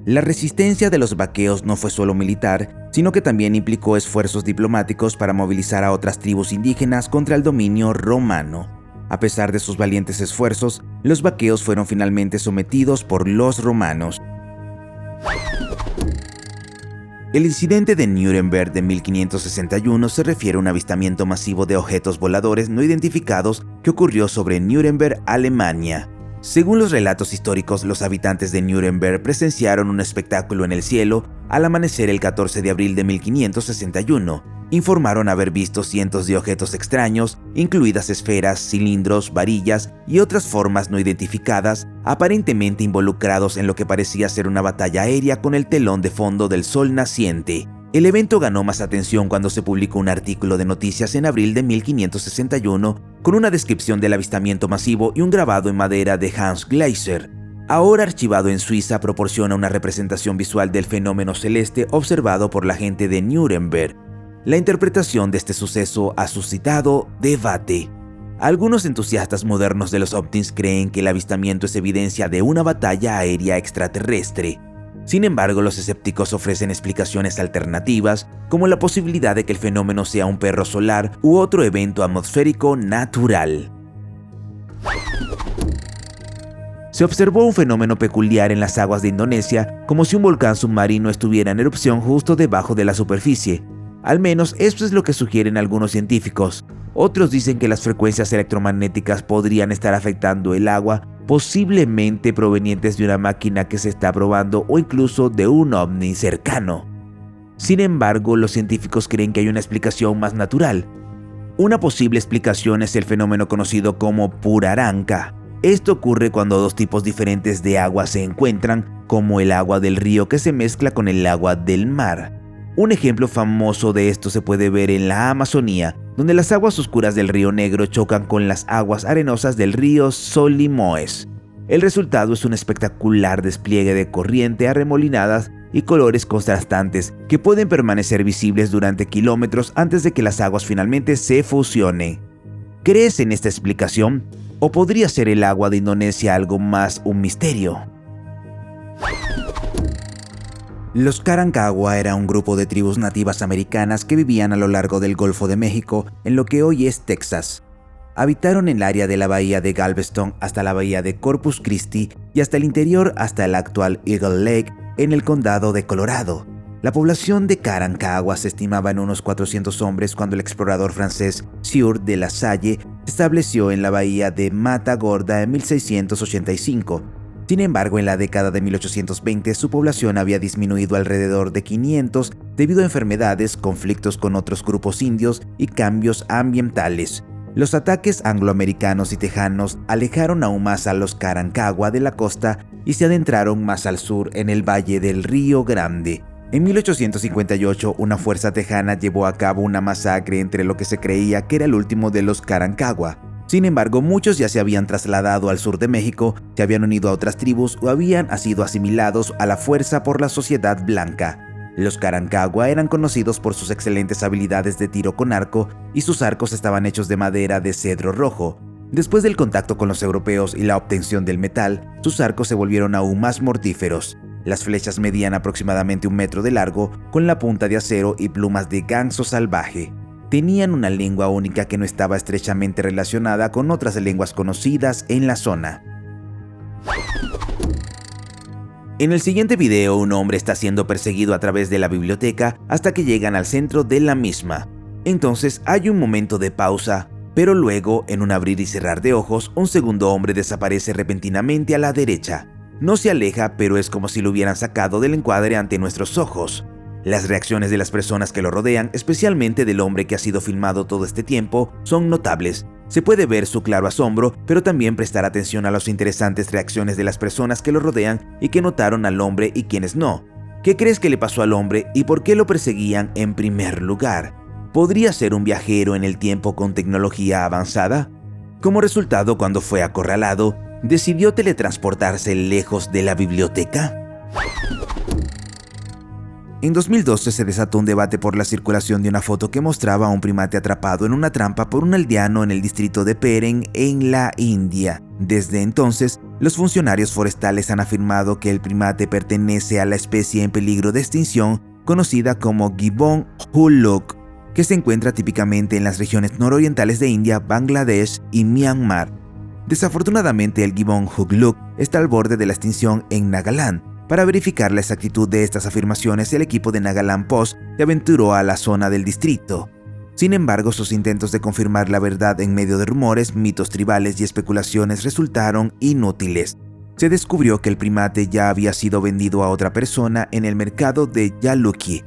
La resistencia de los vaqueos no fue solo militar, sino que también implicó esfuerzos diplomáticos para movilizar a otras tribus indígenas contra el dominio romano. A pesar de sus valientes esfuerzos, los vaqueos fueron finalmente sometidos por los romanos. El incidente de Nuremberg de 1561 se refiere a un avistamiento masivo de objetos voladores no identificados que ocurrió sobre Nuremberg, Alemania. Según los relatos históricos, los habitantes de Nuremberg presenciaron un espectáculo en el cielo al amanecer el 14 de abril de 1561. Informaron haber visto cientos de objetos extraños, incluidas esferas, cilindros, varillas y otras formas no identificadas, aparentemente involucrados en lo que parecía ser una batalla aérea con el telón de fondo del sol naciente. El evento ganó más atención cuando se publicó un artículo de noticias en abril de 1561 con una descripción del avistamiento masivo y un grabado en madera de Hans Gleiser. Ahora archivado en Suiza, proporciona una representación visual del fenómeno celeste observado por la gente de Nuremberg. La interpretación de este suceso ha suscitado debate. Algunos entusiastas modernos de los ovnis creen que el avistamiento es evidencia de una batalla aérea extraterrestre. Sin embargo, los escépticos ofrecen explicaciones alternativas, como la posibilidad de que el fenómeno sea un perro solar u otro evento atmosférico natural. Se observó un fenómeno peculiar en las aguas de Indonesia, como si un volcán submarino estuviera en erupción justo debajo de la superficie. Al menos esto es lo que sugieren algunos científicos. Otros dicen que las frecuencias electromagnéticas podrían estar afectando el agua, posiblemente provenientes de una máquina que se está probando o incluso de un ovni cercano. Sin embargo, los científicos creen que hay una explicación más natural. Una posible explicación es el fenómeno conocido como puraranca. Esto ocurre cuando dos tipos diferentes de agua se encuentran, como el agua del río que se mezcla con el agua del mar. Un ejemplo famoso de esto se puede ver en la Amazonía, donde las aguas oscuras del río Negro chocan con las aguas arenosas del río Solimões. El resultado es un espectacular despliegue de corriente arremolinadas y colores contrastantes que pueden permanecer visibles durante kilómetros antes de que las aguas finalmente se fusionen. ¿Crees en esta explicación? ¿O podría ser el agua de Indonesia algo más un misterio? Los Carancagua era un grupo de tribus nativas americanas que vivían a lo largo del Golfo de México, en lo que hoy es Texas. Habitaron en el área de la bahía de Galveston hasta la bahía de Corpus Christi y hasta el interior hasta el actual Eagle Lake en el condado de Colorado. La población de Carancagua se estimaba en unos 400 hombres cuando el explorador francés Sieur de la Salle se estableció en la bahía de Matagorda en 1685. Sin embargo, en la década de 1820 su población había disminuido alrededor de 500 debido a enfermedades, conflictos con otros grupos indios y cambios ambientales. Los ataques angloamericanos y tejanos alejaron aún más a los Carancagua de la costa y se adentraron más al sur en el valle del Río Grande. En 1858, una fuerza tejana llevó a cabo una masacre entre lo que se creía que era el último de los Carancagua. Sin embargo, muchos ya se habían trasladado al sur de México, se habían unido a otras tribus o habían sido asimilados a la fuerza por la sociedad blanca. Los Carancagua eran conocidos por sus excelentes habilidades de tiro con arco y sus arcos estaban hechos de madera de cedro rojo. Después del contacto con los europeos y la obtención del metal, sus arcos se volvieron aún más mortíferos. Las flechas medían aproximadamente 1 metro de largo, con la punta de acero y plumas de ganso salvaje. Tenían una lengua única que no estaba estrechamente relacionada con otras lenguas conocidas en la zona. En el siguiente video, un hombre está siendo perseguido a través de la biblioteca hasta que llegan al centro de la misma. Entonces hay un momento de pausa, pero luego, en un abrir y cerrar de ojos, un segundo hombre desaparece repentinamente a la derecha. No se aleja, pero es como si lo hubieran sacado del encuadre ante nuestros ojos. Las reacciones de las personas que lo rodean, especialmente del hombre que ha sido filmado todo este tiempo, son notables. Se puede ver su claro asombro, pero también prestar atención a las interesantes reacciones de las personas que lo rodean y que notaron al hombre y quienes no. ¿Qué crees que le pasó al hombre y por qué lo perseguían en primer lugar? ¿Podría ser un viajero en el tiempo con tecnología avanzada? Como resultado, cuando fue acorralado, ¿decidió teletransportarse lejos de la biblioteca? En 2012 se desató un debate por la circulación de una foto que mostraba a un primate atrapado en una trampa por un aldeano en el distrito de Peren, en la India. Desde entonces, los funcionarios forestales han afirmado que el primate pertenece a la especie en peligro de extinción conocida como Gibbon Huluk, que se encuentra típicamente en las regiones nororientales de India, Bangladesh y Myanmar. Desafortunadamente, el Gibbon Huluk está al borde de la extinción en Nagaland. Para verificar la exactitud de estas afirmaciones, el equipo de Nagaland Post se aventuró a la zona del distrito. Sin embargo, sus intentos de confirmar la verdad en medio de rumores, mitos tribales y especulaciones resultaron inútiles. Se descubrió que el primate ya había sido vendido a otra persona en el mercado de Yaluki.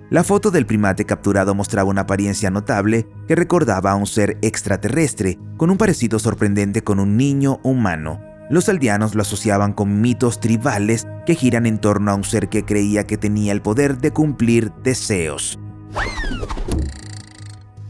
La foto del primate capturado mostraba una apariencia notable que recordaba a un ser extraterrestre, con un parecido sorprendente con un niño humano. Los aldeanos lo asociaban con mitos tribales que giran en torno a un ser que creía que tenía el poder de cumplir deseos.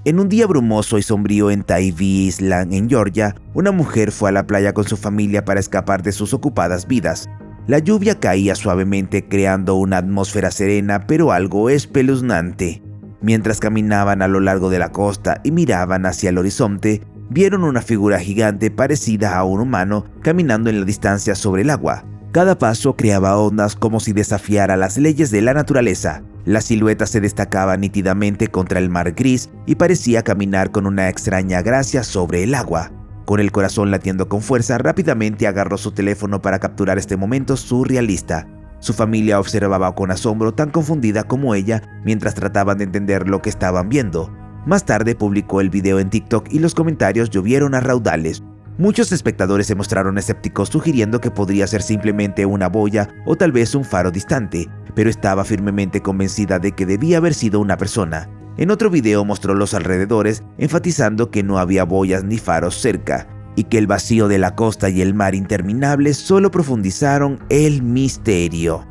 En un día brumoso y sombrío en Tybee Island, en Georgia, una mujer fue a la playa con su familia para escapar de sus ocupadas vidas. La lluvia caía suavemente, creando una atmósfera serena pero algo espeluznante. Mientras caminaban a lo largo de la costa y miraban hacia el horizonte, vieron una figura gigante parecida a un humano caminando en la distancia sobre el agua. Cada paso creaba ondas como si desafiara las leyes de la naturaleza. La silueta se destacaba nítidamente contra el mar gris y parecía caminar con una extraña gracia sobre el agua. Con el corazón latiendo con fuerza, rápidamente agarró su teléfono para capturar este momento surrealista. Su familia observaba con asombro, tan confundida como ella, mientras trataban de entender lo que estaban viendo. Más tarde publicó el video en TikTok y los comentarios llovieron a raudales. Muchos espectadores se mostraron escépticos, sugiriendo que podría ser simplemente una boya o tal vez un faro distante, pero estaba firmemente convencida de que debía haber sido una persona. En otro video mostró los alrededores, enfatizando que no había boyas ni faros cerca, y que el vacío de la costa y el mar interminable solo profundizaron el misterio.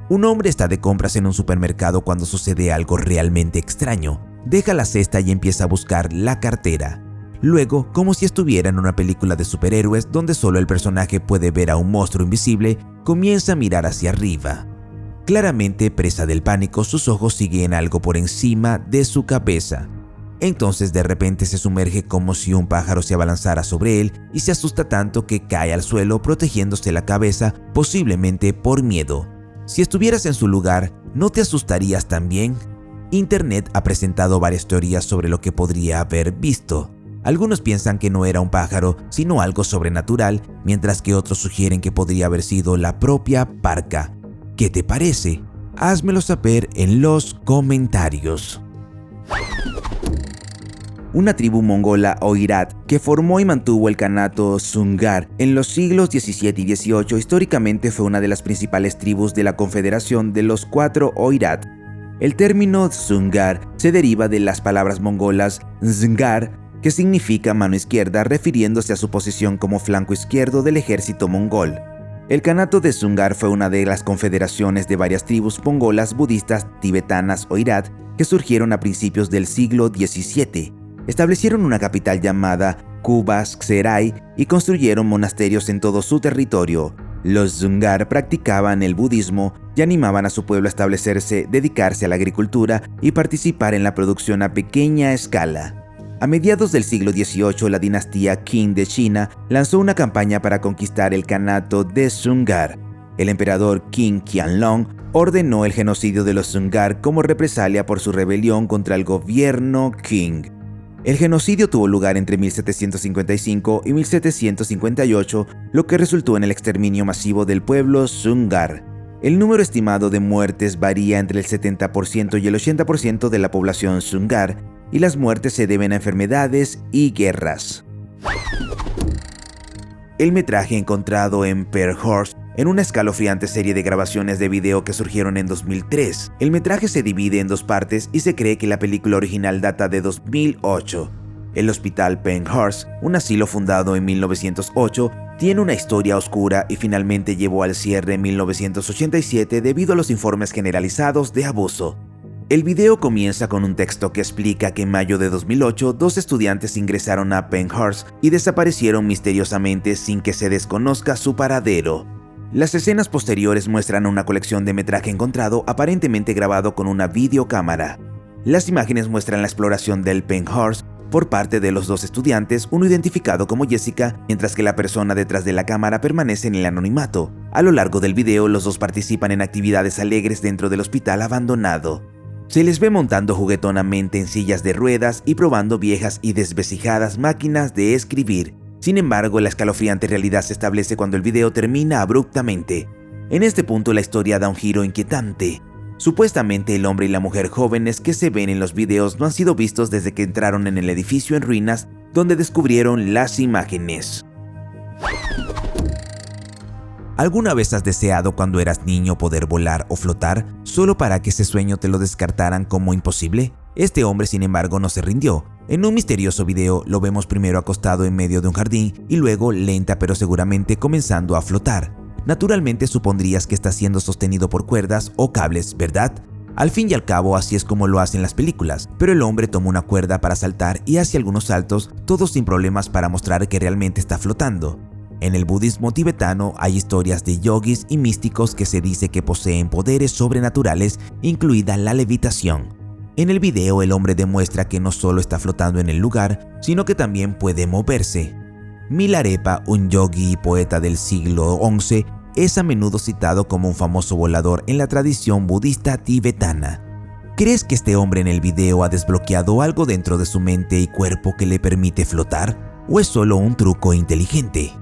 Un hombre está de compras en un supermercado cuando sucede algo realmente extraño. Deja la cesta y empieza a buscar la cartera. Luego, como si estuviera en una película de superhéroes donde solo el personaje puede ver a un monstruo invisible, comienza a mirar hacia arriba. Claramente presa del pánico, sus ojos siguen algo por encima de su cabeza. Entonces de repente se sumerge como si un pájaro se abalanzara sobre él y se asusta tanto que cae al suelo protegiéndose la cabeza, posiblemente por miedo. Si estuvieras en su lugar, ¿no te asustarías también? Internet ha presentado varias teorías sobre lo que podría haber visto. Algunos piensan que no era un pájaro, sino algo sobrenatural, mientras que otros sugieren que podría haber sido la propia parca. ¿Qué te parece? Házmelo saber en los comentarios. Una tribu mongola Oirat que formó y mantuvo el kanato Zungar en los siglos XVII y XVIII históricamente fue una de las principales tribus de la confederación de los 4 Oirat. El término Zungar se deriva de las palabras mongolas Zngar, que significa mano izquierda, refiriéndose a su posición como flanco izquierdo del ejército mongol. El kanato de Zungar fue una de las confederaciones de varias tribus mongolas budistas tibetanas Oirat que surgieron a principios del siglo XVII. Establecieron una capital llamada Kubas-Xerai y construyeron monasterios en todo su territorio. Los Zungar practicaban el budismo y animaban a su pueblo a establecerse, dedicarse a la agricultura y participar en la producción a pequeña escala. A mediados del siglo XVIII, la dinastía Qing de China lanzó una campaña para conquistar el Kanato de Zungar. El emperador Qin Qianlong ordenó el genocidio de los Zungar como represalia por su rebelión contra el gobierno Qing. El genocidio tuvo lugar entre 1755 y 1758, lo que resultó en el exterminio masivo del pueblo Zungar. El número estimado de muertes varía entre el 70% y el 80% de la población Zungar, y las muertes se deben a enfermedades y guerras. El metraje encontrado en Perhorst en una escalofriante serie de grabaciones de video que surgieron en 2003. El metraje se divide en dos partes y se cree que la película original data de 2008. El Hospital Penhurst, un asilo fundado en 1908, tiene una historia oscura y finalmente llevó al cierre en 1987 debido a los informes generalizados de abuso. El video comienza con un texto que explica que en mayo de 2008 dos estudiantes ingresaron a Penhurst y desaparecieron misteriosamente sin que se desconozca su paradero. Las escenas posteriores muestran una colección de metraje encontrado aparentemente grabado con una videocámara. Las imágenes muestran la exploración del Penhurst por parte de los dos estudiantes, uno identificado como Jessica, mientras que la persona detrás de la cámara permanece en el anonimato. A lo largo del video, los dos participan en actividades alegres dentro del hospital abandonado. Se les ve montando juguetonamente en sillas de ruedas y probando viejas y desvestijadas máquinas de escribir. Sin embargo, la escalofriante realidad se establece cuando el video termina abruptamente. En este punto la historia da un giro inquietante. Supuestamente el hombre y la mujer jóvenes que se ven en los videos no han sido vistos desde que entraron en el edificio en ruinas donde descubrieron las imágenes. ¿Alguna vez has deseado cuando eras niño poder volar o flotar solo para que ese sueño te lo descartaran como imposible? Este hombre, sin embargo, no se rindió. En un misterioso video lo vemos primero acostado en medio de un jardín y luego lenta pero seguramente comenzando a flotar. Naturalmente supondrías que está siendo sostenido por cuerdas o cables, ¿verdad? Al fin y al cabo así es como lo hacen las películas, pero el hombre toma una cuerda para saltar y hace algunos saltos, todos sin problemas para mostrar que realmente está flotando. En el budismo tibetano hay historias de yogis y místicos que se dice que poseen poderes sobrenaturales, incluida la levitación. En el video el hombre demuestra que no solo está flotando en el lugar, sino que también puede moverse. Milarepa, un yogi y poeta del siglo XI, es a menudo citado como un famoso volador en la tradición budista tibetana. ¿Crees que este hombre en el video ha desbloqueado algo dentro de su mente y cuerpo que le permite flotar? ¿O es solo un truco inteligente?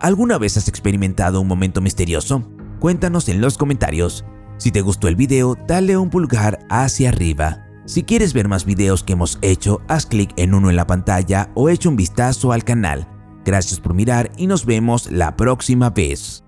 ¿Alguna vez has experimentado un momento misterioso? Cuéntanos en los comentarios. Si te gustó el video, dale un pulgar hacia arriba. Si quieres ver más videos que hemos hecho, haz clic en uno en la pantalla o echa un vistazo al canal. Gracias por mirar y nos vemos la próxima vez.